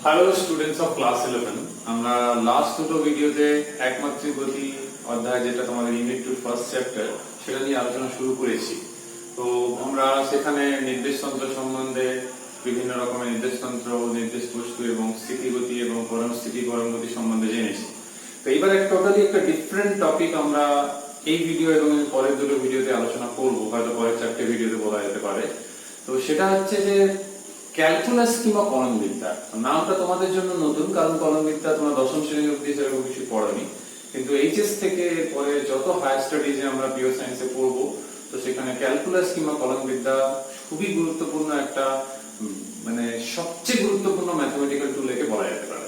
Hello students of class 11। আমরা last দুটো ভিডিওতে একমাত্রিক গতি অধ্যায়, যেটা তোমাদের ইউনিট 2 ফার্স্ট চ্যাপ্টার, সেটা নিয়ে আলোচনা শুরু করেছি। তো আমরা সেখানে নির্দেশতন্ত্র সম্বন্ধে বিভিন্ন রকমের নির্দেশতন্ত্র, নির্দেশ বস্তু এবং স্থিতিগতি এবং পরম স্থিতি পরম গতি সম্বন্ধে জেনেছি। তো এইবার টোটালি একটা ডিফারেন্ট টপিক আমরা এই ভিডিও এবং পরের দুটো ভিডিওতে আলোচনা করব, হয়তো পরের চারটে ভিডিওতে বলা যেতে পারে। তো সেটা হচ্ছে যে ক্যালকুলাস কিংবা কলনবিদ্যা। নামটা তোমাদের জন্য নতুন, কারণ কলনবিদ্যা তোমরা দশম শ্রেণী অবধি সেরকম কিছু পড়োনি, কিন্তু এইচএস থেকে পরে যত হায়ার স্টাডিজে আমরা পিওর সায়েন্সে পড়বো, তো সেখানে ক্যালকুলাস কিংবা কলনবিদ্যা খুবই গুরুত্বপূর্ণ একটা, মানে সবচেয়ে গুরুত্বপূর্ণ ম্যাথমেটিক্যাল টুল একে বলা যেতে পারে।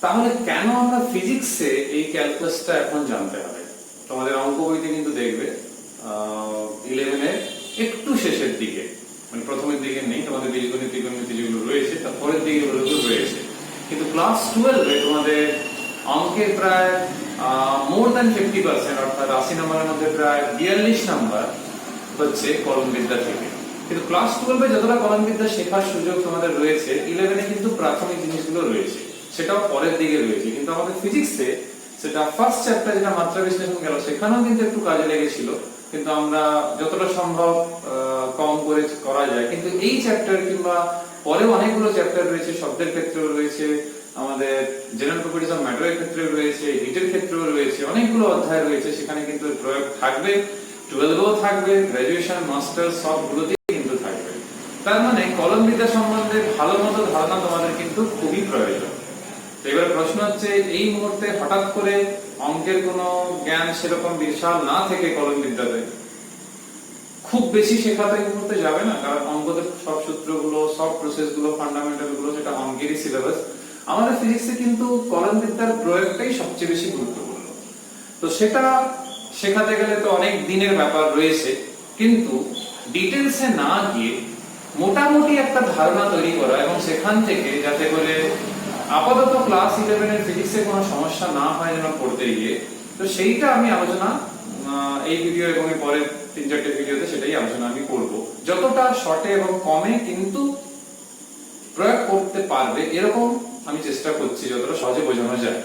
তাহলে কেন আমরা ফিজিক্সে এই ক্যালকুলাসটা এখন জানতে হবে? তোমাদের অঙ্ক বইতে কিন্তু দেখবে 11 এর একটু শেষের দিকে, মানে প্রথমের দিকে নেই, তোমাদের বীজগণিত ত্রিকোণমিতি যেগুলো রয়েছে তার পরের দিকে ওগুলো রয়েছে, কিন্তু ক্লাস 12 এ তোমাদের অঙ্কের প্রায় মোর দ্যান 50%, অর্থাৎ 80 নম্বরের মধ্যে প্রায় 42 নাম্বার হচ্ছে কলনবিদ্যা থেকে। কিন্তু ক্লাস 12 এ যতটা কলনবিদ্যা শেখার সুযোগ তোমাদের রয়েছে, 11 এ কিন্তু প্রাথমিক জিনিসগুলো রয়েছে, সেটাও পরের দিকে রয়েছে। কিন্তু আমাদের ফিজিক্সে সেটা ফার্স্ট চ্যাপ্টার, যেটা মাত্রা বিশ্লেষণ গেল, সেখানেও কিন্তু একটু কাজে লেগেছিল, কিন্তু আমরা যতটা সম্ভব কম করে করা যায়। কিন্তু এই চ্যাপ্টার কিংবা পরে অনেকগুলো চ্যাপ্টার রয়েছে, শব্দের ক্ষেত্রেও রয়েছে, আমাদের জেনারেল প্রপার্টিজ অফ ম্যাটারের ক্ষেত্রেও রয়েছে, হিটের ক্ষেত্রেও রয়েছে, অনেকগুলো অধ্যায় রয়েছে, সেখানে কিন্তু প্রয়োগ থাকবে, 12 থাকবে, গ্রাজুয়েশন মাস্টার্স সবগুলোতেই কিন্তু থাকবে। তার মানে কলনবিদ্যা সম্বন্ধে ভালো মতো ধারণা তোমাদের কিন্তু খুবই প্রয়োজন। তো এবার প্রশ্ন হচ্ছে, এই মুহূর্তে হঠাৎ করে অঙ্কের কোনো জ্ঞান সেরকম বিশাল না থেকে কলনবিদ্যাতে খুব বেশি শেখাতে এই মুহূর্তে যাবে না, কারণ অঙ্কদের সব সূত্রগুলো, সব প্রসেসগুলো, ফান্ডামেন্টাল গুলো সেটা অঙ্কেরই সিলেবাস। আমাদের ফিজিক্সে কিন্তু কলনবিদ্যার প্রয়োগটাই সবচেয়ে বেশি গুরুত্বপূর্ণ। তো সেটা শেখাতে গেলে তো অনেক দিনের ব্যাপার রয়েছে, কিন্তু ডিটেলসে না গিয়ে মোটামুটি একটা ধারণা তৈরি করা, এবং সেখান থেকে যাতে করে আপাতত ক্লাস 11 এর ফিজিক্সে কোনো সমস্যা না হয় যেন পড়তে গিয়ে, তো সেইটা আমি আলোচনা এই ভিডিও এবং পরের 3-4টে ভিডিওতে সেটাই আলোচনা আমি করব। যতটা শর্টে এবং কমে কিন্তু প্রয়োগ করতে পারবে এরকম আমি চেষ্টা করছি, যতটা সহজে বোঝানো যায়।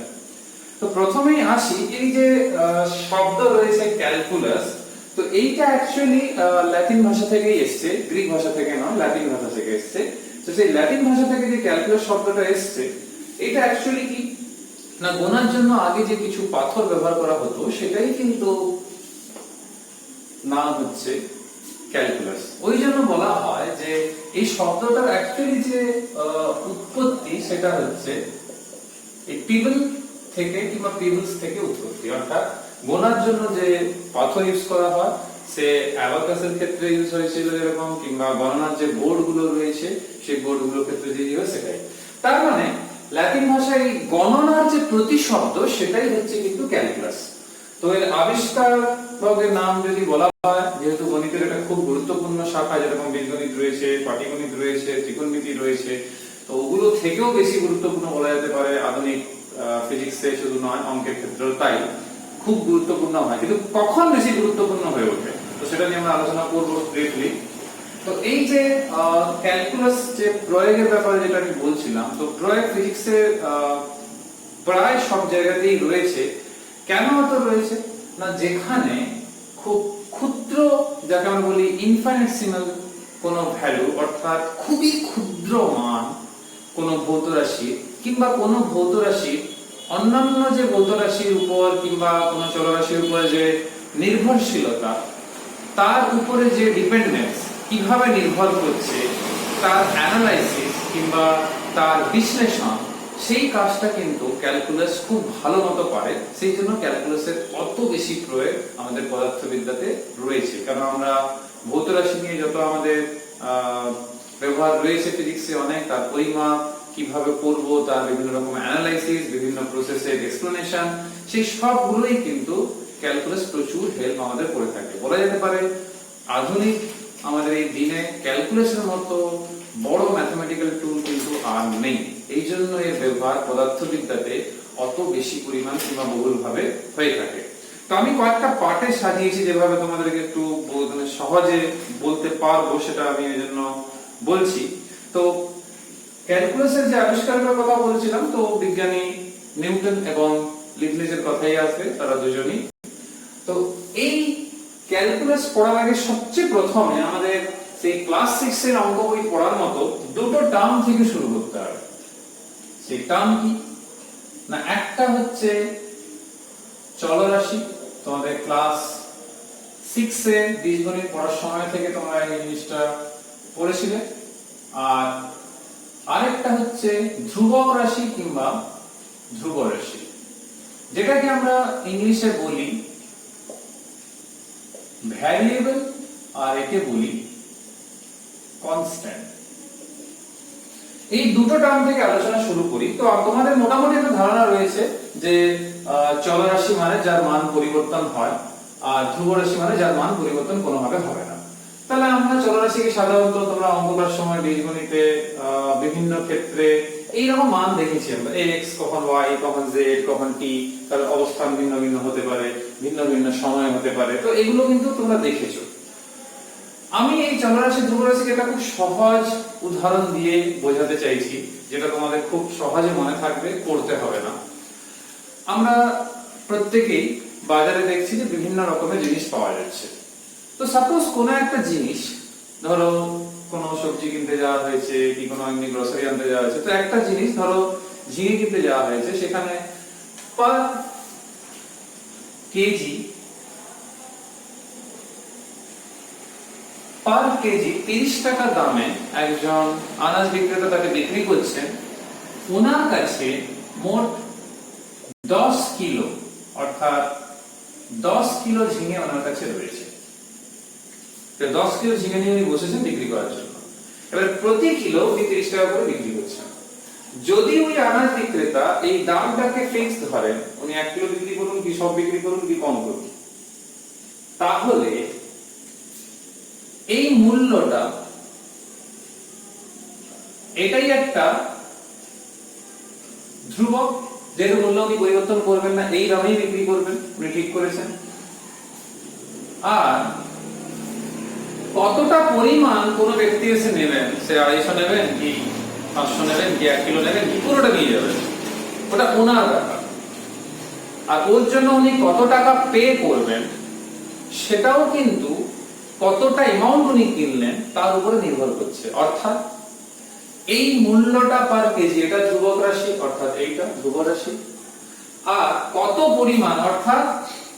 তো প্রথমেই আসি, এই যে শব্দ রয়েছে ক্যালকুলাস, তো এইটা অ্যাকচুয়ালি ল্যাটিন ভাষা থেকেই এসেছে, গ্রিক ভাষা থেকে নয়, ল্যাটিন ভাষা থেকে এসেছে। তো সেই ল্যাটিন ভাষা থেকে যে ক্যালকুলাস শব্দটা এসেছে, এটা অ্যাকচুয়ালি কি না, গোনার জন্য আগে যে কিছু পাথর ব্যবহার করা হতো সেটাই কিন্তু নাম হচ্ছে ক্যালকুলাস। ওই জন্য বলা হয় যে এই শব্দটার অ্যাকচুয়ালি যে উৎপত্তি, সেটা হচ্ছে এই পিবল থেকে কিংবা পিবলস থেকে উৎপত্তি। অর্থাৎ গোনার জন্য যে পাথর ইউজ করা হয়, সে অ্যাবাকাসের ক্ষেত্রে ইউজ হয়েছিল এরকম, কিংবা গণনার যে বোর্ডগুলো রয়েছে সেই বোর্ডগুলোর ক্ষেত্রে যে ইউজ, সেটাই। তার মানে ল্যাটিন ভাষায় এই গণনার যে প্রতিশব্দ, সেটাই হচ্ছে কিন্তু ক্যালকুলাস। তো এর আবিষ্কারকের নাম যদি বলা হয়, যেহেতু গণিতের একটা খুব গুরুত্বপূর্ণ শাখা, যেরকম বীজগণিত রয়েছে, পাটিগণিত রয়েছে, ত্রিকোণমিতি রয়েছে, তো ওগুলো থেকেও বেশি গুরুত্বপূর্ণ বলা যেতে পারে আধুনিক ফিজিক্সে, শুধু নয় অঙ্কের ক্ষেত্রেও তাই খুব গুরুত্বপূর্ণ হয়। কিন্তু কখন বেশি গুরুত্বপূর্ণ হয়ে ওঠে, তো সেটা নিয়ে আমরা আলোচনা করব ব্রিফলি। তো এই যে ক্যালকুলাস যে প্রয়োগের ব্যাপারে যেটা আমি বলছিলাম, তো প্রয়োগ ফিজিক্সে প্রায় সব জায়গাতেই রয়েছে। কেন এত রয়েছে না, যেখানে খুব ক্ষুদ্র, যাকে আমরা বলি ইনফাইনিটেসিমাল কোনো ভ্যালু, অর্থাৎ খুবই ক্ষুদ্র মান কোনো ভৌত রাশি, কিংবা কোনো ভৌত রাশি অন্যান্য যে ভৌত রাশির উপর কিংবা কোনো চলরাশির উপর যে নির্ভরশীলতা, তার উপরে যে ডিপেন্ডেন্স কিভাবে নির্ভর করছে, তার অ্যানালাইসিস কিংবা তার বিশ্লেষণ, সেই কাজটা কিন্তু ক্যালকুলাস খুব ভালো মতো পারে। সেই জন্য ক্যালকুলাসের অত বেশি প্রয়োগ আমাদের পদার্থবিদ্যাতে রয়েছে। কারণ আমরা ভৌত রাশি নিয়ে যত আমাদের ব্যবহার রয়েছে ফিজিক্সে অনেক, তার পরিমাপ কিভাবে করব, তার বিভিন্ন রকম অ্যানালাইসিস, বিভিন্ন প্রসেসের এক্সপ্লেনেশন, সেই সবগুলোই কিন্তু ক্যালকুলাস প্রচুর হেল্প আমাদের করে থাকে। বলা যেতে পারে আধুনিক আমাদের এই দিনে ক্যালকুলাসের মতো বড় ম্যাথমেটিক্যাল টুল কিন্তু আর নেই। এই জন্য এর ব্যবহার পদার্থবিদ্যাতে অত বেশি পরিমাণ কিংবা বহুল ভাবে হয়ে থাকে। তো আমি কয়েকটা পার্টে সাজিয়েছি, যেভাবে তোমাদেরকে একটু সহজে বলতে পারবো, সেটা আমি এই জন্য বলছি। তো ক্যালকুলাসের যে আবিষ্কারের কথা বলছিলাম, তো বিজ্ঞানী নিউটন এবং লিবনিজের কথাই আসবে, তারা দুজনই। তো এই ক্যালকুলাস পড়ার আগে সবচেয়ে প্রথমে আমাদের সেই ক্লাস 6 এর অঙ্ক বই পড়ার মতো দুটো টার্ম থেকে শুরু করতে হবে। সেই টার্ম কি না, একটা হচ্ছে চলরাশি। তোমাদের ক্লাস 6 এ বীজগণিত পড়ার সময় থেকে তোমরা এই জিনিসটা পড়েছিলে। আর আরেকটা হচ্ছে ধ্রুবক রাশি কিংবা ধ্রুব রাশি, যেটাকে আমরা ইংলিশে বলি ভ্যারিয়েবল আর একে বলি কনস্ট্যান্ট। এই দুটো টার্ম থেকে আলোচনা শুরু করি। তো তোমাদের মোটামুটি একটা ধারণা রয়েছে যে চলরাশি মানে যার মান পরিবর্তন হয়, আর ধ্রুব রাশি মানে যার মান পরিবর্তন কোনোভাবে হবে না। তাহলে আমরা চলরাশিকে সাধারণত তোমরা অঙ্ক করার সময় বীজগণিতে বিভিন্ন ক্ষেত্রে এইরকম মান দেখেছি আমরা, x কখন y কখন z কখন t, তার অবস্থান ভিন্ন ভিন্ন হতে পারে, ভিন্ন ভিন্ন সময় হতে পারে। তো এগুলো কিন্তু তোমরা দেখেছো। আমি এই চলরাশি ধ্রুব রাশিকে একটা খুব সহজ উদাহরণ দিয়ে বোঝাতে চাইছি, যেটা তোমাদের খুব সহজে মনে থাকবে, করতে হবে না। আমরা প্রত্যেকেই বাজারে দেখছি যে বিভিন্ন রকমের জিনিস পাওয়া যাচ্ছে। তো সাপোজ কোনো একটা জিনিস, ধরো কোনো সবজি কিনতে যাওয়া হয়েছে কি কোনো এমনি গ্রসারি আনতে যাওয়া হয়েছে, তো একটা জিনিস ধরো ঝিঙে কিনতে যাওয়া হয়েছে, সেখানে পার কেজি 30 টাকা দামে একজন আনাজ বিক্রেতা তাকে বিক্রি করছেন। ওনার কাছে মোট 10 কিলো, অর্থাৎ 10 কিলো ঝিঙে ওনার কাছে রয়েছে। 10 কিলো ঝিঙে নিয়ে উনি বসেছেন বিক্রি করার জন্য। এবার প্রতি কিলো উনি 30 টাকা করে বিক্রি করছেন। যদি ওই আনাজ বিক্রেতা এই দামটাকে ফিক্সড ধরেন, উনি 1 কিলো বিক্রি করুন কি সব বিক্রি করুন কি কম করুন, তাহলে এই মূল্যটা, এটাই একটা ধ্রুবক, যেটা মূল্য উনি পরিবর্তন করবেন না, এই দামেই বিক্রি করবেন, উনি ঠিক করেছেন। আর কতটা পরিমাণ কোন ব্যক্তি এসে নেবেন, সে 250 নেবেন কি 500 নেবেন কি 1 কিলো নেবেন কি পুরোটা নিয়ে যাবেন, ওটা ওনার ব্যাপার। আর ওর জন্য উনি কত টাকা পে করবেন সেটাও কিন্তু কতটা অ্যামাউন্ট উনি কিনলেন তার উপরে নির্ভর করছে। অর্থাৎ এই মূল্যটা পার কেজি, এটা ধ্রুবক রাশি, অর্থাৎ এইটা ধ্রুব রাশি। আর কত পরিমাণ, অর্থাৎ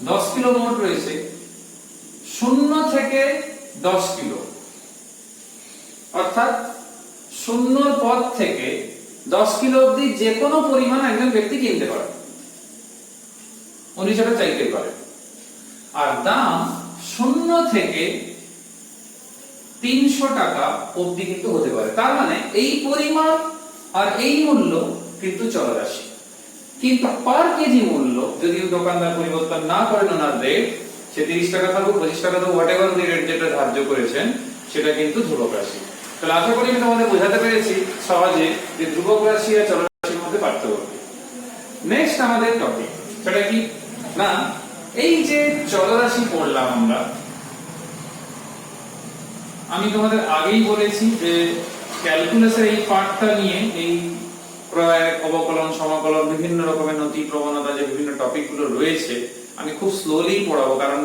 10 কিলো মোট রয়েছে, 0 থেকে 10 কিলো, অর্থাৎ 0 পদ থেকে 10 কিলো অবধি যে কোনো পরিমাণ একজন ব্যক্তি কিনতে পারে, উনি সেটা চাইতে পারে। আর দাম 0 থেকে 300 টাকা অবধি কিন্তু হতে পারে। তার মানে এই পরিমাণ আর এই মূল্য কিন্তু চলরাশি। কিন্তু পার কেজি মূল্য যদি দোকানদার পরিবর্তন না করেন ওনার রেট, সে 30 টাকা থাকুক 25 টাকা থাকুক, হোয়াট এভার রেট যেটা ধার্য করেছেন, সেটা কিন্তু ধ্রুবক রাশি। তাহলে আশা করি আমি তোমাদের বোঝাতে পেরেছি সহজে যে ধ্রুবক রাশি আর চলরাশির মধ্যে পার্থক্য। নেক্সট আমাদের টপিক, সেটা কি না, এই যে চলরাশি পড়লাম আমরা, আমি তোমাদের আগেই বলেছি যে ক্যালকুলাসের এই পার্টটা নিয়ে এই প্রয়োগ, অবকলন, সমাকলন, বিভিন্ন রকমের নতি প্রবণতা, যে বিভিন্ন টপিকগুলো রয়েছে, আমি খুব স্লোলি পড়াবো, কারণ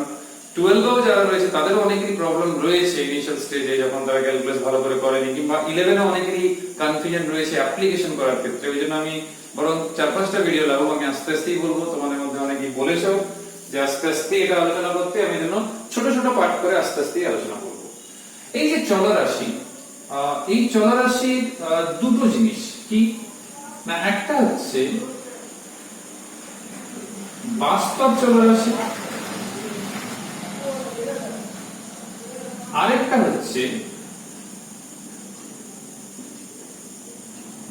12 যারা রয়েছে তাদেরও অনেকেরই প্রবলেম রয়েছে ইনিশিয়াল স্টেজে, যখন তারা ক্যালকুলাস ভালো করে করেনি, কিংবা 11 এ অনেকেরই কনফিউশন রয়েছে অ্যাপ্লিকেশন করার ক্ষেত্রে। ওই জন্য আমি বরং 4-5টা ভিডিও লাগাবো। আমি আস্তে আস্তেই বলবো, তোমাদের মধ্যে অনেকেই বলেছো যে আস্তে আস্তে এটা আলোচনা করতে, আমি যেন ছোট ছোট পার্ট করে আস্তে আস্তেই আলোচনা করবো। এই যে চলরাশি, এই চলরাশির দুটো জিনিস কি না, একটা হচ্ছে বাস্তব চলরাশি, আরেকটা হচ্ছে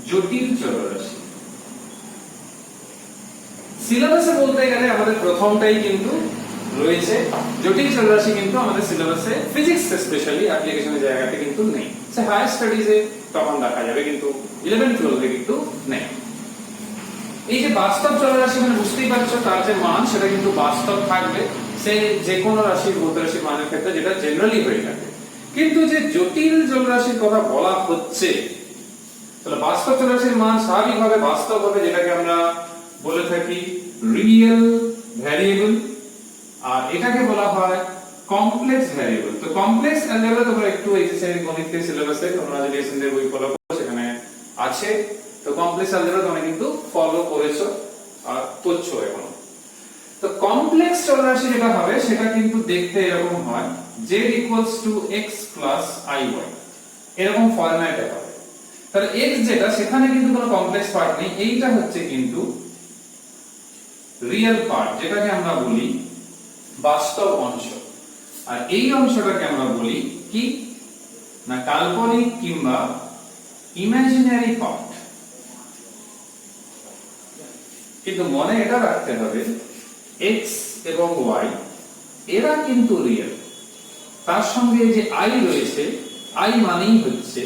জটিল চলরাশি। সিলেবাসে বলতে গেলে আমাদের প্রথমটাই কিন্তু রয়েছে, জটিল চলরাশি কিন্তু আমাদের সিলেবাসে ফিজিক্স স্পেশালি অ্যাপ্লিকেশনের জায়গাতে কিন্তু নেই। সে হায়ার স্টাডিজে তখন দেখা যাবে, কিন্তু 11-12 এ কিন্তু নেই। এই যে বাস্তব চলরাশি মানে বুঝতেই পারছো, তার যে মান সেটা কিন্তু বাস্তব থাকবে, সে যে কোনো রাশির ভৌত রাশির মানের ক্ষেত্রে যেটা জেনারেলি হয়ে থাকে। কিন্তু যে জটিল চলরাশির কথা বলা হচ্ছে, তাহলে বাস্তব চলরাশির মান স্বাভাবিকভাবে বাস্তব হবে, যেটাকে আমরা বলে থাকি রিয়েল ভ্যারিয়েবল, আর এটাকে বলা হয় কমপ্লেক্স ভ্যারিয়েবল। তো কমপ্লেক্স অ্যালজেব্রা তোমরা একটু এইচএসসি গণিতের সিলেবাসে তোমরা যদি এসএনদের বই ফলো করো সেখানে আছে। তো কমপ্লেক্স অ্যালজেব্রা তোমরা কিন্তু ফলো করেছো আর করছো এখন। তো কমপ্লেক্স চলরাশি যেটা হবে সেটা কিন্তু দেখতে এরকম হয়, z = x + iy, এরকম ফরম্যাটে হবে। তাহলে x যেটা, সেখানে কিন্তু কোনো কমপ্লেক্স পার্ট নেই, এইটা হচ্ছে কিন্তু রিয়েল পার্ট, যেটাকে আমরা বলি বাস্তব অংশ। আর এই অংশটাকে আমরা বলি কি না কাল্পনিক কিংবা ইমাজিনারি পার্ট। কিন্তু মনে এটা রাখতে হবে x এবং y এরা কিন্তু রিয়েল, তার সঙ্গে যে i রয়েছে, i মানেই হচ্ছে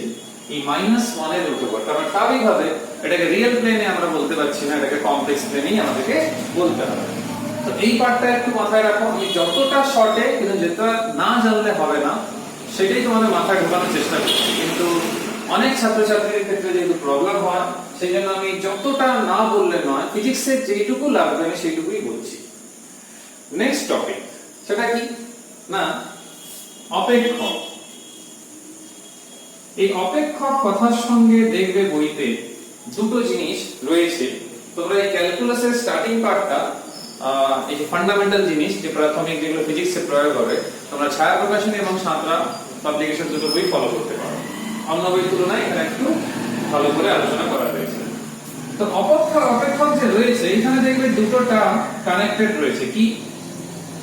এই -1 এর উপর। কারণ স্বাভাবিকভাবে এটাকে রিয়েল প্লেনে আমরা বলতে পারছি না, এটাকে কমপ্লেক্স প্লেনেই আমাদেরকে বলতে হবে। তো এই পার্টটা একটু মাথায় রাখো। আমি যতটা শর্টে, কিন্তু যেটা না জানলে হবে না সেটাই তোমাদের মাথায় ঢোকানোর চেষ্টা করছি, কিন্তু অনেক ছাত্রছাত্রীদের ক্ষেত্রে যেহেতু প্রবলেম হয়, সেই জন্য আমি যতটা না বললে নয়, ফিজিক্সের যেটুকু লাগবে আমি সেইটুকুই বলছি। নেক্সট টপিক, সেটা কি না অপেক্ষক। এই অপেক্ষক কথার সঙ্গে দেখবে বইতে দুটো জিনিস রয়েছে। তোমরা এই ক্যালকুলাসের স্টার্টিং পার্টটা, এই যে ফান্ডামেন্টাল জিনিস, যে প্রাথমিক যেগুলো ফিজিক্সে প্রয়োগ হবে, তোমরা ছায়া প্রকাশনী এবং সাঁতরা পাবলিকেশন দুটো বই ফলো করতে পারো। অন্য বইয়ের তুলনায় এখানে একটু ভালো করে আলোচনা করা হয়েছে। তো অপেক্ষক যে রয়েছে, এখানে দেখবে দুটো টার্ম কানেক্টেড রয়েছে। কি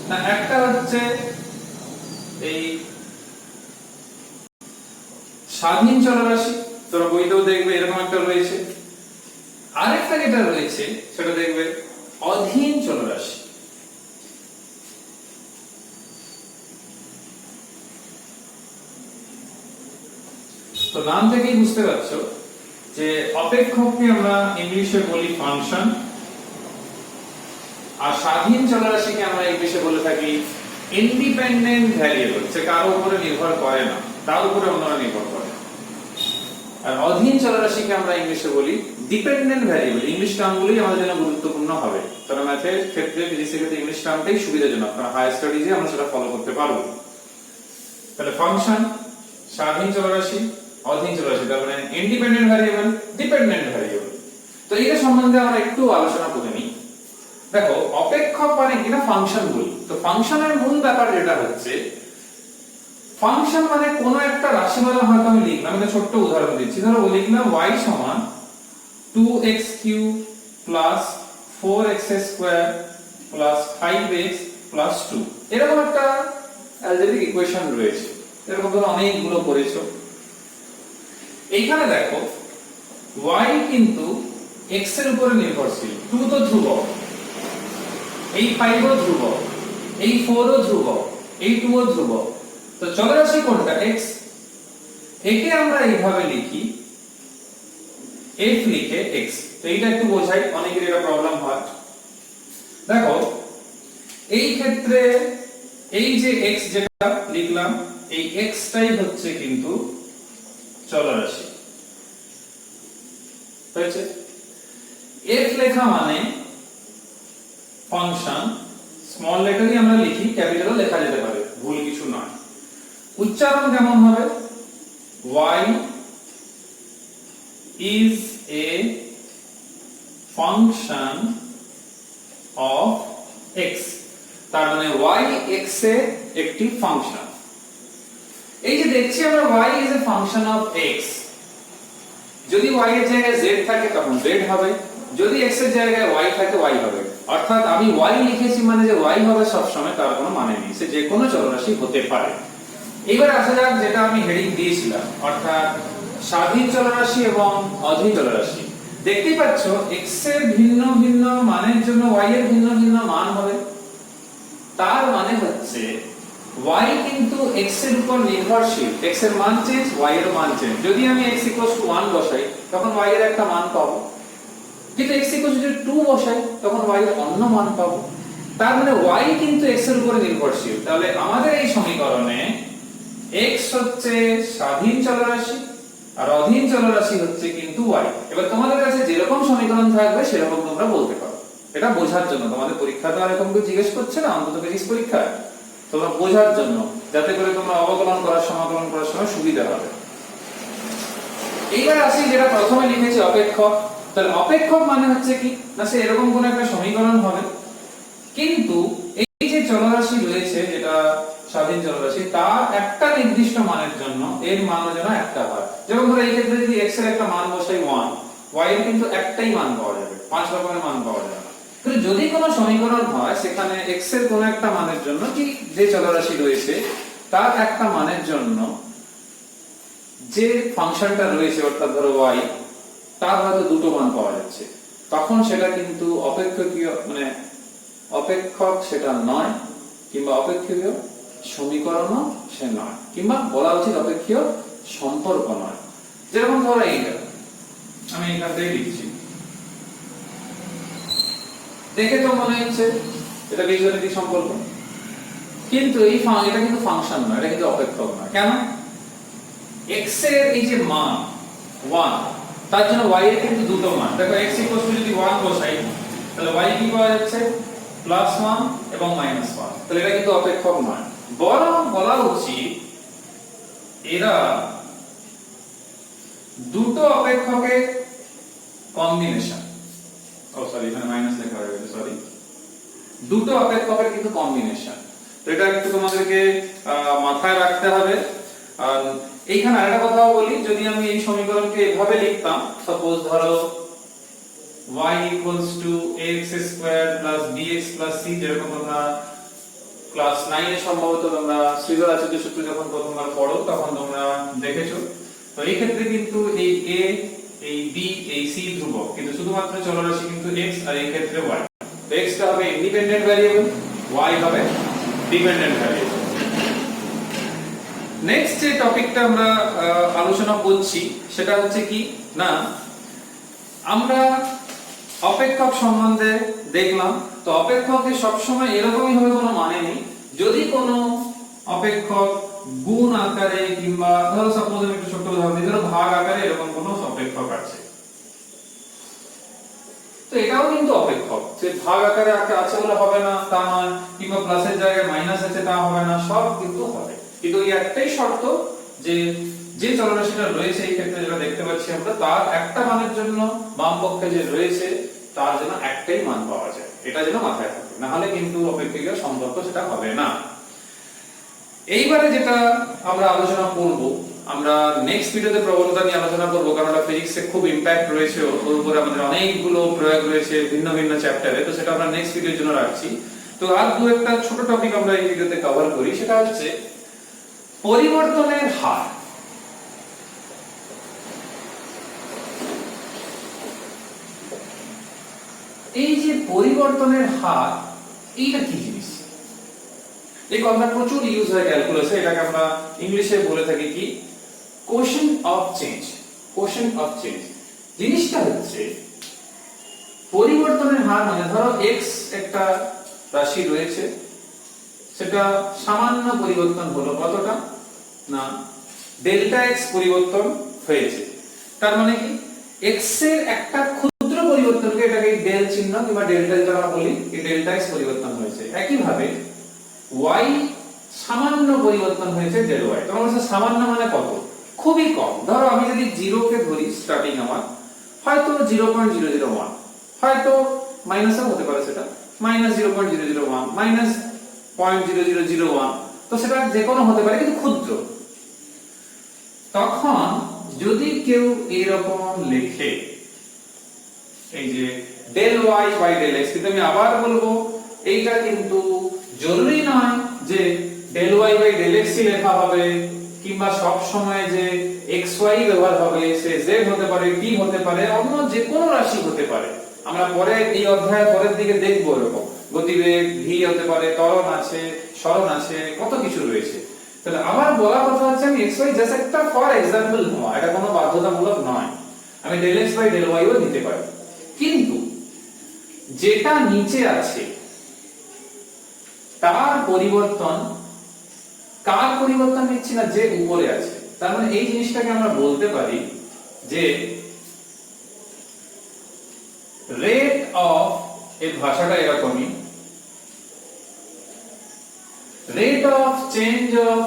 না, একটা হচ্ছে এই স্বাধীন চলরাশি, তোমরা বইতেও দেখবে এরকম একটা রয়েছে। আরেকটা যেটা রয়েছে সেটা দেখবে অধীন চলরাশি। তো নাম থেকেই বুঝতে পারছো যে অপেক্ষককে আমরা ইংলিশে বলি ফাংশন, আর স্বাধীন চলরাশিকে আমরা ইংলিশে বলে থাকি ইন্ডিপেন্ডেন্ট ভ্যারিয়েবল, যে কারো উপরে নির্ভর করে না, তার উপরে অন্যরা নির্ভর করে। আর অধীন চলরাশিকে আমরা ইংলিশে বলি ডিপেন্ডেন্ট ভ্যারিয়েবল। ইংলিশ টার্মগুলোই আমাদের জন্য গুরুত্বপূর্ণ হবে, কারণ ম্যাথের ক্ষেত্রে, ফিজিক্সের ক্ষেত্রে ইংলিশ টার্মটাই সুবিধাজনক, কারণ হায়ার স্টাডিজে আমরা সেটা ফলো করতে পারবো। তাহলে ফাংশন, স্বাধীন চলরাশি, অধীন চলরাশি, তার মানে ইন্ডিপেন্ডেন্ট ভ্যারিয়েবল, ডিপেন্ডেন্ট ভ্যারিয়েবল। তো এটা সম্বন্ধে আমরা একটু আলোচনা করে নিই। দেখো, অপেক্ষক মানে কিনা ফাংশন বলি। তো ফাংশনের মূল ব্যাপার যেটা হচ্ছে, ফাংশন মানে কোন একটা রাশিমালা হয়তো আমি লিখলাম, একটা ছোট্ট উদাহরণ দিচ্ছি। ধরো লিখলাম y = 2x³ + 4x² + 5x + 2, এরকম একটা অ্যালজেব্রিক ইকুয়েশন রয়েছে। এরকম ধরো অনেকগুলো করেছো। এইখানে দেখো y কিন্তু x এর উপরে নির্ভরশীল, 2 তো ধ্রুবক, এই 5 ও ধ্রুবক, এই 4 ও ধ্রুবক, এই 2 ও ধ্রুবক। তো চলরাশি কোনটা? x। একে আমরা এইভাবে লিখি f লিখে x। তো এইটা একটু বোঝাই, অনেকের এটা প্রবলেম হয়। দেখো এই ক্ষেত্রে এই যে x যেটা লিখলাম, এই x টাই হচ্ছে কিন্তু চলরাশি হয়েছে। f লেখা মানে ফাংশন, স্মল লেটারই আমরা লিখি, ক্যাপিটালও লেখা যেতে পারে, ভুল কিছু নয়। উচ্চারণ কেমন হবে? y is a function of x, তার মানে y x এর একটি ফাংশন। এই যে দেখছি আমরা y is a function of x, যদি y এর জায়গায় z থাকে তখন z হবে, যদি x এর জায়গায় y থাকে y হবে। অর্থাৎ আমি y লিখেছি মানে যে y হবে সব সময়, তার কোনো মানে নেই, সে যে কোনো চলরাশি হতে পারে। এবার আসা যাক যেটা আমি হেডিং দিয়েছিলাম, অর্থাৎ স্বাধীন চলরাশি এবং অধীন চলরাশি। দেখতেই পাচ্ছ x এর ভিন্ন ভিন্ন মানের জন্য y এর ভিন্ন ভিন্ন মান হবে। তার মানে হচ্ছে y কিন্তু x এর উপর নির্ভরশীল, x এর মান চেঞ্জ, y এর মান চেঞ্জ। যদি আমি x = 1 বসাই তখন y এর একটা মান পাবো, কিন্তু x = 2 বসাই তখন y এর অন্য মান পাবো। তার মানে y কিন্তু x এর উপর নির্ভরশীল। তাহলে আমাদের এই সমীকরণে x হচ্ছে স্বাধীন চলরাশি আর অধীন চলরাশি হচ্ছে কিন্তু y। এবার তোমাদের কাছে যেরকম সমীকরণ থাকবে সেরকম তোমরা বলতে পারো। এটা বোঝার জন্য, তোমাদের পরীক্ষাতে আর এরকম কেউ জিজ্ঞেস করছে না, অন্তত ফিজিক্স পরীক্ষায় তোমরা বোঝার জন্য, যাতে করে তোমরা অবকলন করার সমাকলন করার সময় সুবিধা হবে। এইবার আসি যেটা প্রথমে লিখেছি অপেক্ষক। তাহলে অপেক্ষক মানে হচ্ছে কি না, সে এরকম কোন একটা সমীকরণ হবে, কিন্তু এই যে চলরাশি রয়েছে, যেটা স্বাধীন চলরাশি, তার একটা নির্দিষ্ট মানের জন্য এর মান যেন একটা হয়। যেমন ধরো এই ক্ষেত্রে যদি x এর একটা মান বসাই 1, y এর কিন্তু একটাই মান পাওয়া যাবে, 5 রকমের মান পাওয়া যাবে না। কিন্তু যদি কোনো সমীকরণ হয় সেখানে x এর কোনো একটা মানের জন্য, কি যে চলরাশি রয়েছে তার একটা মানের জন্য যে ফাংশনটা রয়েছে, অর্থাৎ ধরো y, তার হয়তো দুটো মান পাওয়া যাচ্ছে, তখন সেটা কিন্তু অপেক্ষকীয় মানে অপেক্ষক সেটা নয়, কিংবা অপেক্ষকীয় সমীকরণও সে নয়, কিংবা বলা উচিত অপেক্ষীয় সম্পর্ক নয়। যেরকম ধরো এইটা আমি এখান থেকে লিখছি, দেখে তো মনে হচ্ছে এটা বীজগণিতিক সম্পর্ক, কিন্তু এটা কিন্তু ফাংশন নয়, এটা কিন্তু অপেক্ষক নয়। কেন? x এর এই যে মান 1, তার জন্য y এর কিন্তু দুটো মান। দেখো x যদি 1 বসাই, তাহলে y কি পাওয়া যাচ্ছে? +1 এবং -1। তাহলে এটা কিন্তু অপেক্ষক নয়, বরং বলা উচিত এরা দুটো অপেক্ষকের কম্বিনেশন। এখানে মাইনাস লেখা হয়ে গেছে, সরি। দুটো অপেক্ষকের কিন্তু কম্বিনেশন। তো এটা একটু তোমাদেরকে মাথায় রাখতে হবে। আর এইখানে আরেকটা কথা বলি, যদি আমি এই সমীকরণকে এভাবে লিখতাম, সাপোজ ধরো y = ax² + bx + c, যেরকম তোমরা ক্লাস 9 এ সম্ভবত তোমরা শ্রীধর আচার্য সূত্র যখন প্রথমবার পড়ো তখন তোমরা দেখেছো। তো এই ক্ষেত্রে কিন্তু এই a, এই b, এই c ধ্রুবক, কিন্তু শুধুমাত্র চলরাশি কিন্তু x, আর এই ক্ষেত্রে y। তো x টা হবে ইন্ডিপেন্ডেন্ট ভ্যারিয়েবল, y হবে ডিপেন্ডেন্ট ভ্যারিয়েবল। নেক্সট যে টপিকটা আমরা আলোচনা করছি সেটা হচ্ছে কি না, আমরা অপেক্ষক সম্বন্ধে দেখলাম। তো অপেক্ষকের সবসময় এরকমই হবে কোনো মানে নেই। যদি কোনো অপেক্ষক গুণ আকারে, কিংবা ধরো সাপোজ আমি একটু ছোট উদাহরণ দিই, ধরো ভাগ আকারে এরকম কোনো অপেক্ষক আছে, তো এটাও কিন্তু অপেক্ষক। যে ভাগ আকারে আছে বলে হবে না তা নয়, কিংবা প্লাসের জায়গায় মাইনাস আছে তা হবে না, সব কিন্তু হবে। কিন্তু এই একটাই শর্ত, যে যে চলরাশিটা রয়েছে এই ক্ষেত্রে যেটা দেখতে পাচ্ছি আমরা, তার একটা মানের জন্য বাম পক্ষে যে রয়েছে তার জন্য একটাই মান পাওয়া যায়, এটা যেন মাথায় থাকে, না হলে কিন্তু অপেক্ষকীয় সম্পর্ক সেটা হবে না। এইবারে যেটা আমরা আলোচনা করব, আমরা নেক্সট ভিডিওতে প্রবণতা নিয়ে আলোচনা করব, কারণ এটা ফিজিক্সে খুব ইমপ্যাক্ট রয়েছে, ওর উপরে আমাদের অনেকগুলো প্রয়োগ রয়েছে ভিন্ন ভিন্ন চ্যাপ্টারে, তো সেটা আমরা নেক্সট ভিডিওর জন্য রাখছি। তো আর দু একটা ছোট টপিক আমরা এই ভিডিওতে কভার করি, সেটা হচ্ছে পরিবর্তনের হার। এই যে পরিবর্তনের হার, এইটা কি জিনিস? এই কথাটা প্রচুর ইউজ হয় ক্যালকুলাসে, এটাকে আমরা ইংলিশে বলে থাকি কি quotient of change. Quotient of change জিনিসটা হচ্ছে পরিবর্তনের হার, মানে ধরো x একটা রাশি রয়েছে, সেটা সামান্য পরিবর্তন হলো, কতটা না ডেল্টা x পরিবর্তন হয়েছে, তার মানে কি x এর একটা ক্ষুদ্র পরিবর্তনকে, এটাকে ডেল চিহ্ন কিংবা ডেল্টা যেটা আমরা বলি, এই ডেল্টা x পরিবর্তন হয়েছে। একই ভাবে y সামান্য পরিবর্তন হয়েছে ডেল y। তোমার কাছে সামান্য মানে কত? খুবই কম। ধরো আমি যদি 0 কে ধরি স্টার্টিং, আমার হয়তো 0.001, হয়তো মাইনাসও হতে পারে, সেটা -0.001, -0.0001, তো সেটা যে কোনো হতে পারে, কিন্তু ক্ষুদ্র। তখন যদি কেউ এরকম লেখে এই যে del y by del x, কিন্তু আমি আবার বলবো এইটা কিন্তু জরুরি নয় যে del y by del x ই লেখা হবে, কিংবা সব সময় যে xy ব্যবহার হবে, সে z হতে পারে, t হতে পারে, অন্য যে কোনো রাশি হতে পারে। আমরা পরে এই অধ্যায়ের পরের দিকে দেখবো এরকম গতিবেগ v হতে পারে, ত্বরণ আছে, সরণ আছে, কত কিছু রয়েছে। তাহলে আমার বলা কথা হচ্ছে আমি xy জাস্ট একটা ফর एग्जांपल নেওয়া, এটা কোনো বাধ্যতামূলক নয়। আমি del x by del y ও নিতে পারি, কিন্তু যেটা নিচে আছে তার পরিবর্তন, কার পরিবর্তন নিচ্ছি না, যে উপরে আছে তার মানে এই জিনিসটাকে আমরা বলতে পারি যে রেট অফ, এই ভাষাটা এরকমই, rate of change of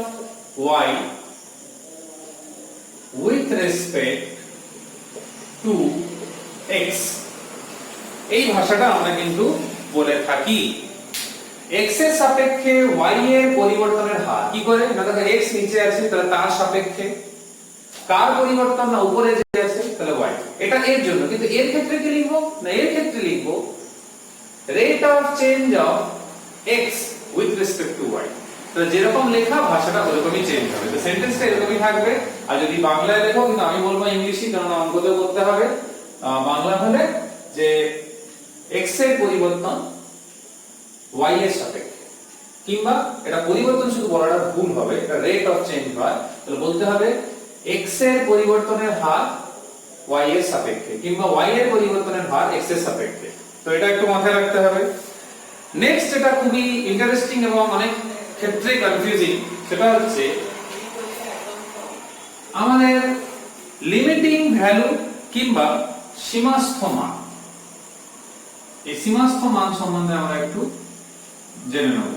y with respect to x, এই ভাষাটা আমরা কিন্তু বলে থাকি। x এর সাপেক্ষে y এর পরিবর্তনের হার কি করে, না দেখো x নিচে আছে তাহলে তার সাপেক্ষে কার পরিবর্তন, না উপরে যে আছে তাহলে y, এটা এর জন্য। কিন্তু এর ক্ষেত্রে কি লিখবো, না এর ক্ষেত্রে লিখবো rate of change of x with respect to y, তো যেরকম লেখা ভাষাটা ওরকমই চেঞ্জ হবে, তো সেন্টেন্সটা এরকমই থাকবে। আর যদি বাংলায় লেখো, কিন্তু আমি বলবো ইংলিশই, কারণ অঙ্কতেও করতে হবে, বাংলা হলে যে x এর পরিবর্তন y এর সাপেক্ষে, কিংবা এটা পরিবর্তন শুধু বলাটা ভুল হবে, এটা রেট অফ চেঞ্জ হয়, তাহলে বলতে হবে x এর পরিবর্তনের হার y এর সাপেক্ষে, কিংবা y এর পরিবর্তনের হার x এর সাপেক্ষে। তো এটা একটু মাথায় রাখতে হবে। নেক্সট এটা খুবই ইন্টারেস্টিং এবং অনেক ক্ষেত্রে কনফিউজিং, সেটা হচ্ছে আমাদের লিমিটিং ভ্যালু কিংবা সীমাস্থ মান। এই সীমাস্থ মান সম্বন্ধে আমরা একটু জেনে নেব।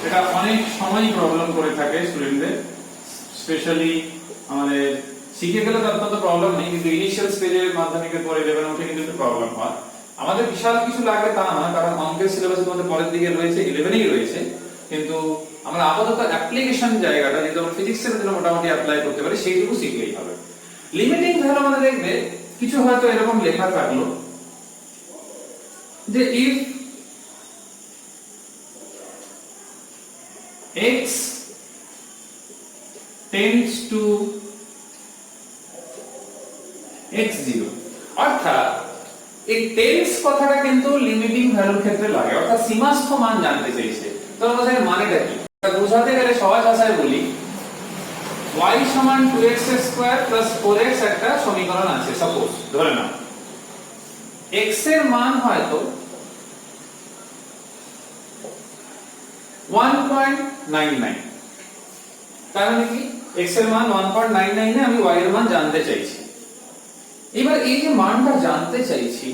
এটা অনেক সময় প্রবলেম করে থাকে স্টুডেন্টদের, স্পেশালি আমাদের শিখে গেলে তার তো প্রবলেম নেই, কিন্তু ইনিশিয়াল স্টেজের মাধ্যমিকের পরে 11 উঠে কিন্তু একটু প্রবলেম হয়। আমাদের বিশাল কিছু লাগবে তা না, কারণ অঙ্কের সিলেবাস তোমাদের পরের দিকে রয়েছে, 11এই রয়েছে, কিন্তু আমরা আপাতত অ্যাপ্লিকেশন জায়গাটা যেটা আমরা ফিজিক্সের জন্য মোটামুটি অ্যাপ্লাই করতে পারি সেইটুকু শিখলেই হবে। লিমিটিং ভ্যালু আমাদের দেখবে কিছু হয়তো এরকম লেখা থাকলো যে if x tends to x0, অর্থাৎ এই টেন্স কথাটা কিন্তু লিমিটিং ভ্যালুর ক্ষেত্রে লাগে, অর্থাৎ সীমাস্থ মান জানতে চাইছে। তো আমাদের এর মানেটা কি, এটা বোঝাতে গেলে সহজ ভাষায় বলি, y সমান 2x স্কয়ার প্লাস 4x একটা সমীকরণ আছে, সাপোজ ধরে নাও x এর মান হয়তো 1.99, তার মানে কি x এর মান 1.99 এ আমি y এর মান জানতে চাইছি। এবার এই যে মানটা জানতে চাইছি,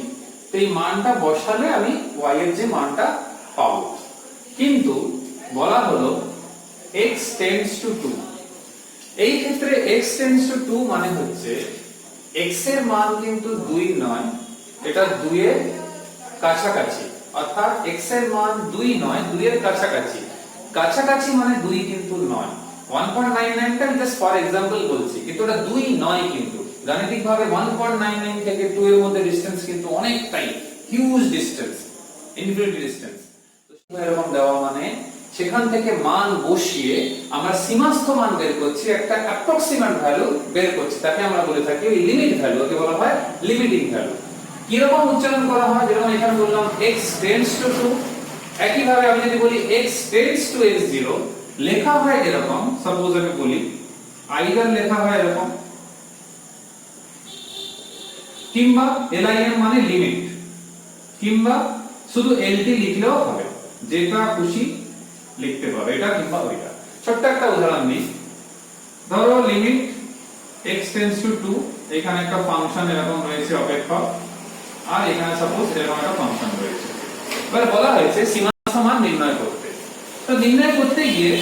তো এই মানটা বসালে আমি y এর যে মানটা পাবো, কিন্তু বলা হলো x tends to 2, এই ক্ষেত্রে x tends to 2 মানে হচ্ছে x এর মান কিন্তু 2 নয়, এটা 2 এর কাছাকাছি, অর্থাৎ x এর মান 2 নয়, 2 এর কাছাকাছি। কাছাকাছি মানে 2 কিন্তু নয়। 1.99 টা জাস্ট ফর एग्जांपल বলছি, কিন্তু এটা 2 নয়, কিন্তু গাণিতিকভাবে 1.99 থেকে 2 এর মধ্যে ডিসটেন্স কিন্তু অনেকটাই হিউজ ডিসটেন্স, ইনফিনিটি ডিসটেন্স। তো এরকম দেওয়া মানে সেখান থেকে মান বসিয়ে আমরা সীমাস্থ মান বের করছি, একটা অ্যাপ্রক্সিমেট ভ্যালু বের করছি, তাকে আমরা বলে থাকি ওই লিমিট ভ্যালু, ওকে বলা হয় লিমিটিং ভ্যালু। কি রকম উচ্চারণ করা হয়, যেরকম এখানে বললাম x tends to 2, একই ভাবে আমি যদি বলি x tends to x0, লেখা হয় এরকম, সাপোজ আমি বলি আইদার লেখা হয় এরকম, কিংবা LIM মানে লিমিট, কিংবা শুধু LT লিখলেও হবে, যেটা খুশি লিখতে পারো, এটা কিংবা ওইটা। ছোট্ট একটা উদাহরণ দিই, ধরো লিমিট x tends to 2, এখানে একটা ফাংশন এরকম রয়েছে অপেক্ষক, আর এখানে সাপোজ এরকম একটা ফাংশন রয়েছে। এবার বলা হয়েছে সীমাস্থ মান নির্ণয় করতে। তো নির্ণয় করতে গিয়ে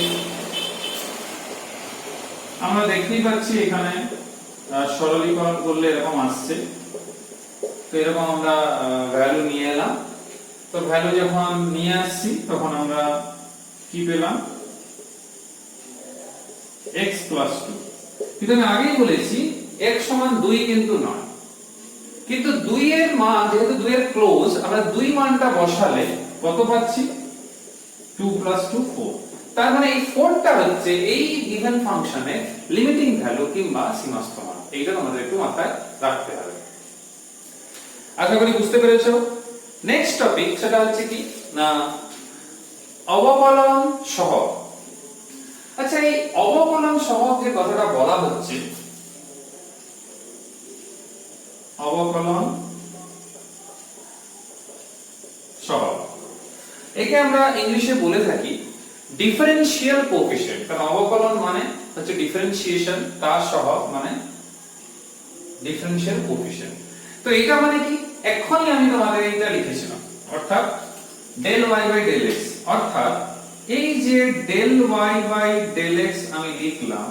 আমরা দেখতেই পাচ্ছি এখানে সরলীকরণ করলে এরকম আসছে। তো এরকম আমরা ভ্যালু নিয়ে এলাম, তো ভ্যালু যখন নিয়ে আসছি তখন আমরা কি পেলাম, x + 2। কিন্তু আমি আগেই বলেছি x সমান 2 কিন্তু নয়, কিন্তু 2 এর মান যেহেতু 2 এর ক্লোজ, আমরা 2 মানটা বসালে কত পাচ্ছি, 2 + 2 4। তার মানে এই 4টা হচ্ছে এই গিভেন ফাংশনের লিমিটিং ভ্যালু কিংবা সীমাস্থ মান। এইটা আমাদের একটু মাথায় রাখতে হবে। আশা করি বুঝতে পেরেছো। নেক্সট টপিক সেটা হচ্ছে কি না অবকলন সহগ। আচ্ছা, এই অবকলন সহগ যে কথাটা বলা হচ্ছে, অবকলন সহগ, একে আমরা ইংলিশে বলে থাকি ডিফারেন্সিয়াল কোএফিসিয়েন্ট, কারণ অবকলন মানে হচ্ছে ডিফারেন্সিয়েশন, তার সহগ মানে ডিফারেন্সিয়াল কোএফিসিয়েন্ট। তো এটা মানে কি, এখনই আমি তোমাদের এইটা লিখেছিলাম, অর্থাৎ del y by del x, অর্থাৎ এই যে del y by del x আমি লিখলাম,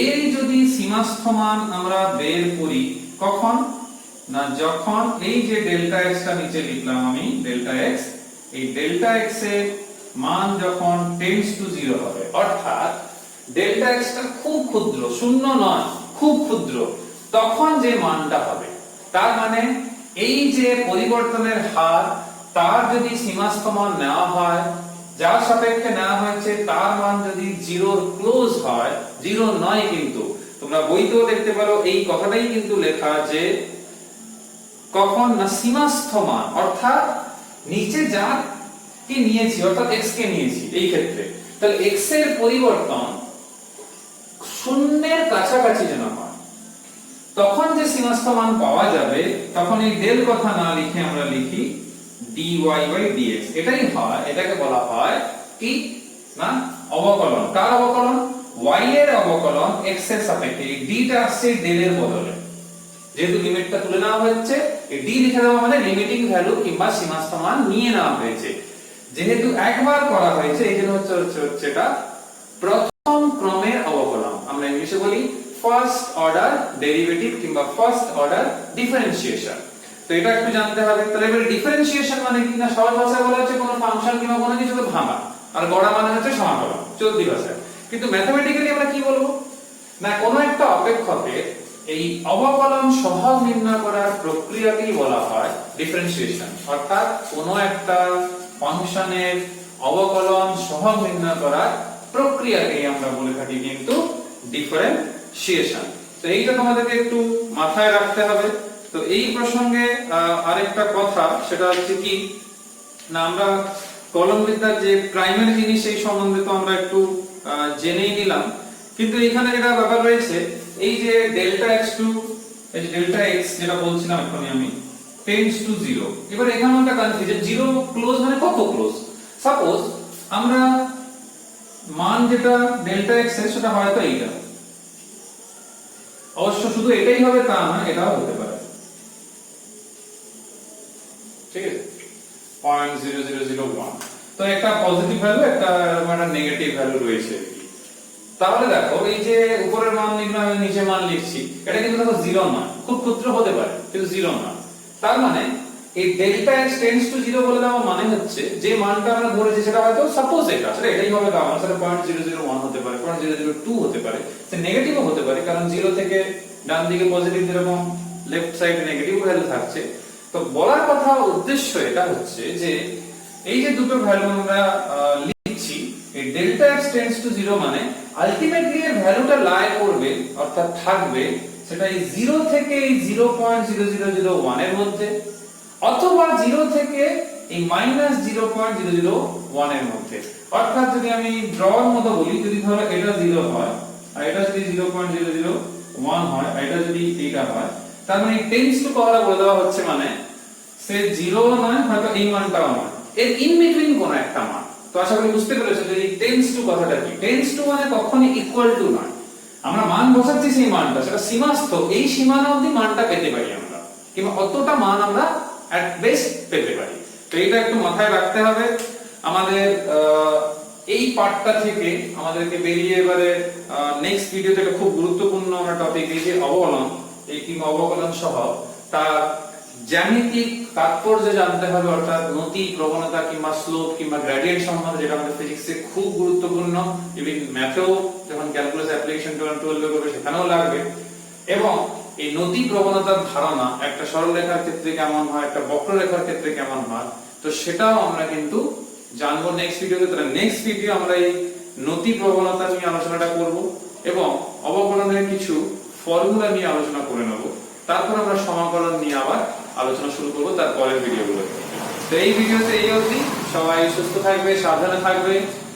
এর যদি সীমাস্থ মান আমরা বের করি কখন না, যখন এই যে ডেল্টা x টা নিচে লিখলাম আমি ডেল্টা x, এই ডেল্টা x এর মান যখন টেন্ডস টু 0 হবে, অর্থাৎ ডেল্টা x টা খুব ক্ষুদ্র, শূন্য নয় খুব ক্ষুদ্র, তখন যে মানটা হবে, তার মানে এই যে পরিবর্তনের হার তার যদি সীমাস্থ মান নেওয়া হয়, যার সাপেক্ষে নেওয়া হয়েছে তার মান যদি 0 ক্লোজ হয়, 0 নয়, কিন্তু তোমরা বইতেও দেখতে পারো এই কথাটাই কিন্তু লেখা যে কখন না সীমাস্থ মান, অর্থাৎ নিচে যা কে নিয়েছি অর্থাৎ x কে নিয়েছি এই ক্ষেত্রে, তাহলে x এর পরিবর্তন শূন্যের কাছাকাছি যেন হয়, তখন যে সীমাস্থ মান পাওয়া যাবে, তখন এই ডেল কথা না লিখে আমরা লিখি dy বাই dx। এটাই হয়, এটাকে বলা হয় কি না অবকলন। কার অবকলন? y এর অবকলন x এর সাপেক্ষে। এই d টা আসছে ডেল এর বদলে, যেহেতু লিমিটটা তুলে নেওয়া হচ্ছে, এই d লিখে দেওয়া মানে লিমিটিং ভ্যালু কিংবা সীমাস্থ মান নিয়ে নেওয়া হয়েছে। যেহেতু একবার করা হয়েছে, এই জন্য হচ্ছে এটা প্রথম ক্রমের অবকলন, আমরা ইংলিশে বলি ফার্স্ট অর্ডার ডেরিভেটিভ কিংবা ফার্স্ট অর্ডার ডিফারেন্সিয়েশন। তো এটা একটু জানতে হবে। তাহলে এবারে ডিফারেন্সিয়েশন মানে কি না, সহজ ভাষায় বলা হচ্ছে কোনো ফাংশন কিংবা কোনো কিছুকে ভাঙা, আর গড়া মানে হচ্ছে সমাকলন চলতি ভাষায়। কিন্তু ম্যাথমেটিক্যালি আমরা কি বলবো না, কোনো একটা অপেক্ষকের এই অবকলন সহগ নির্ণয় করার প্রক্রিয়াকেই বলা হয় ডিফারেন্সিয়েশন, অর্থাৎ কোনো একটা ফাংশনের অবকলন সহগ নির্ণয় করার প্রক্রিয়াকেই আমরা বলে থাকি কিন্তু ডিফারেন্সিয়েশন। তো এইটা তোমাদেরকে একটু মাথায় রাখতে হবে। তো এই প্রসঙ্গে আরেকটা কথা, সেটা হচ্ছে কি না, আমরা কলমবিদ্যার যে প্রাইমারি জিনিস এই সম্বন্ধে তো আমরা একটু জেনেই নিলাম, কিন্তু এখানে যেটা ব্যাপার রয়েছে, এই যে ডেল্টা x2, এই যে ডেল্টা x যেটা বলছিলাম এখনই আমি, টেন্ডস টু 0। এবার এখানে একটা কনফিউশন, 0 ক্লোজ মানে কত ক্লোজ? সাপোজ আমরা মান যেটা ডেল্টা x এর সেটা হয়তো এইটা, অবশ্য শুধু এটাই হবে তা না, এটাও হতে পারে, ঠিক আছে, 0.0001। তো একটা পজিটিভ ভ্যালু, একটা নেগেটিভ ভ্যালু রয়েছে। তাহলে দেখো এই যে উপরের মান লিখলাম, আমি নিচে মান লিখছি, এটা কিন্তু দেখো 0 নয়, খুব ক্ষুদ্র হতে পারে কিন্তু 0 নয়। তার মানে এই ডেল্টা x টেন্ডস টু 0 বলে দেওয়া মানে হচ্ছে যে মানটা আমরা ধরেছি সেটা হয়তো সাপোজ সেটা এটাই হবে, বা আমার সাথে 0.001 হতে পারে, 0.002 হতে পারে, সে নেগেটিভও হতে পারে, কারণ 0 থেকে ডান দিকে পজিটিভ যেরকম লেফট সাইডে নেগেটিভ ভ্যালু থাকছে। তো বলার কথা উদ্দেশ্য এটা হচ্ছে যে এই যে দুটো ভ্যালু আমরা লিখছি, এই ডেল্টা x টেন্ডস টু 0 মানে আলটিমেটলি এর ভ্যালুটা লাই করবে, অর্থাৎ থাকবে সেটা এই 0 থেকে এই 0.0001 এর মধ্যে, অথবা 0 থেকে এই -0.001 এর মধ্যে। অর্থাৎ যদি আমি ড্রর মতো বলি, যদি ধরো এটা 0 হয় আর এটা যদি 0.001 হয় আর এটা যদি এইটা হয়, তার মানে টেন্ডস টু কথাটা বলে দেওয়া হচ্ছে মানে সে 0 নয়, হয়তো এই মানটাও নয়, এর ইন বিটুইন কোন একটা মান। তো আশা করি বুঝতে পেরেছো যে এই টেন্ডস টু কথাটা কি। টেন্ডস টু মানে কখনোই ইকুয়াল টু নয়, আমরা মান বসাচ্ছি সেই মানটা, সেটা সীমাস্থ, এই সীমানা অবধি মানটা পেতে পারি আমরা, কিংবা অতটা মান আমরা এট বেস্ট পেতে পারি। তো এটা একটু মাথায় রাখতে হবে। আমাদের এই পার্টটা থেকে আমাদেরকে বেরিয়ে এবারে নেক্সট ভিডিওতে একটা খুব গুরুত্বপূর্ণ আমরা টপিক, এই যে অবকলন, এই কিংবা অবকলন সহ তার জ্যামিতিক তাৎপর্য জানতে হবে, অর্থাৎ নতি, প্রবণতা কিংবা স্লোপ কিংবা গ্রেডিয়েন্ট সম্বন্ধে, যেটা আমাদের ফিজিক্সে খুব গুরুত্বপূর্ণ, ইভেন ম্যাথেও যখন ক্যালকুলাস অ্যাপ্লিকেশন 12 করবে সেখানেও লাগবে। এবং এই নতি প্রবণতার ধারণা একটা সরলরেখার ক্ষেত্রে কেমন হয়, একটা বক্ররেখার ক্ষেত্রে কেমন হয়, তো সেটাও আমরা কিন্তু জানবো নেক্সট ভিডিওতে। তাহলে নেক্সট ভিডিও আমরা এই নতি প্রবণতা নিয়ে আলোচনাটা করব এবং অবকলনের কিছু ফর্মুলা নিয়ে আলোচনা করে নেব। তারপর আমরা সমাকলন নিয়ে আবার আলোচনা শুরু করব তার পরের ভিডিওগুলোতে। তো এই ভিডিওতে এই অবধি, সবাই সুস্থ থাকবে, সাবধানে থাকবে।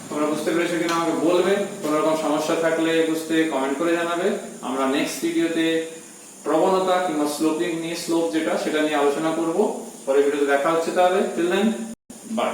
তোমরা বুঝতে পেরেছো কিনা আমাকে বলবে, কোনো রকম সমস্যা থাকলে বুঝতে কমেন্ট করে জানাবে। আমরা নেক্সট ভিডিওতে প্রবণতা কিংবা স্লোপিং নিয়ে, স্লোপ যেটা সেটা নিয়ে আলোচনা করব। পরের ভিডিওতে দেখা হচ্ছে, তাহলে টিল দেন বাই।